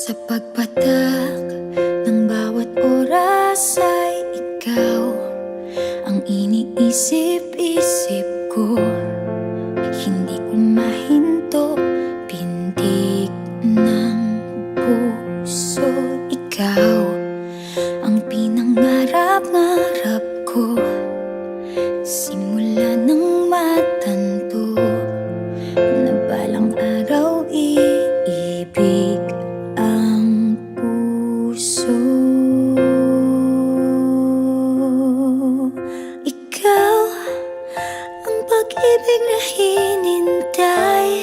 Sa pagpatak ng bawat oras ay ikaw ang iniisip-isip ko. Hindi ko mahinto, pintig ng puso. Ikaw ang pinangarap-ngarap ko, simula ng matanto na balang araw iibig ang puso. Ikaw ang pag-ibig na hinintay,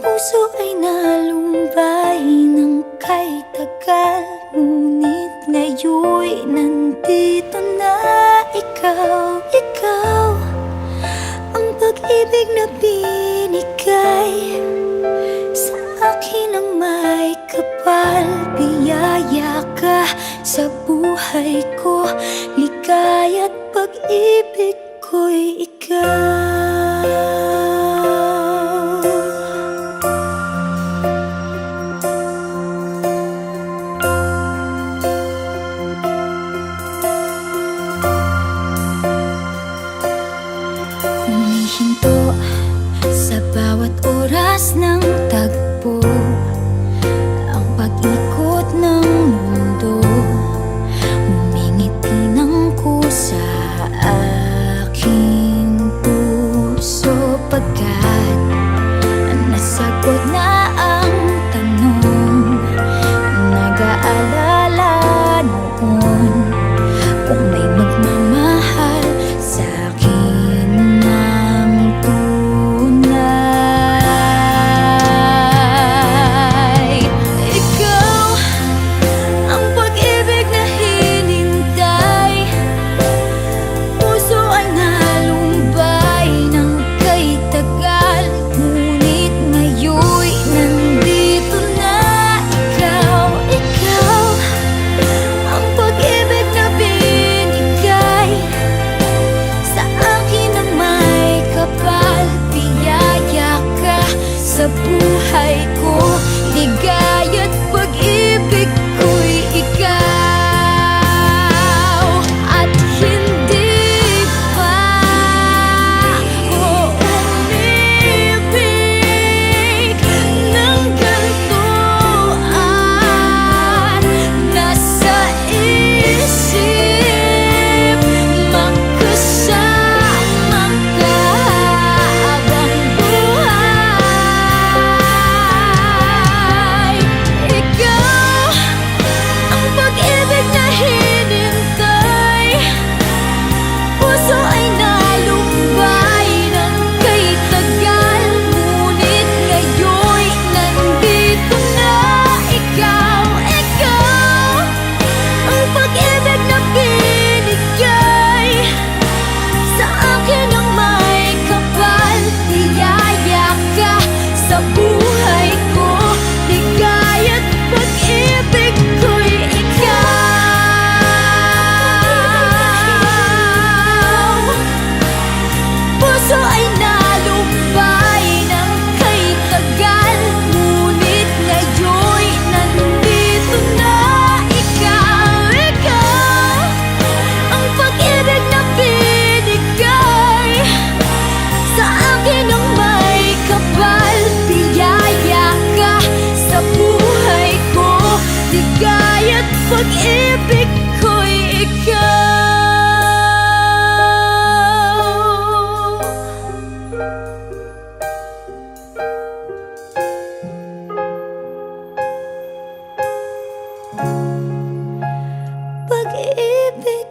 puso ay nalumbay ng kay tagal, ngunit ngayon'y nandito na ikaw. Ikaw ang pag-ibig na binigay sa akin ang may kapal. Biyaya ka sa buhay ko, ligaya't pag-ibig ko'y ikaw. Humihinto sa bawat oras ng tagpo, ang pag-ikot ng mundo, ngumingiti ng kusa aking puso. Pagkat nasagot na ang tanong, nag-aalala noon kung may magmamahal sa'kin ng tunay. Ikaw ang pag-ibig na hinintay, puso ay nalumbay ng kay tagal, ngunit ngayon'y nandito na ikaw. Ikaw ang pag-ibig na binigay sa akin ang may kapal. Biyaya ka sa buhay ko, ligaya't pag-ibig ko'y ikaw. At hindi pa ako umibig ng ganito, at nasa isip magkasama ka habang buhay. Ikaw ang pag-ibig na hinintay, puso ay nalumbay ng kay tagal, ngunit ngayon'y nandito na ikaw. Ikaw ang pag-ibig na binigay sa akin ang may kapal. Biyaya ka sa buhay ko, ligaya't pag-ibig ko'y ikaw. Puso ay nalumbay ng kay tagal, ngunit ngayon'y nandito na ikaw. Ikaw ang pag-ibig na binigay sa akin ang may kapal. Biyaya ka sa buhay ko, ligaya't pag-ibig ko'y ikaw. Pag-ibig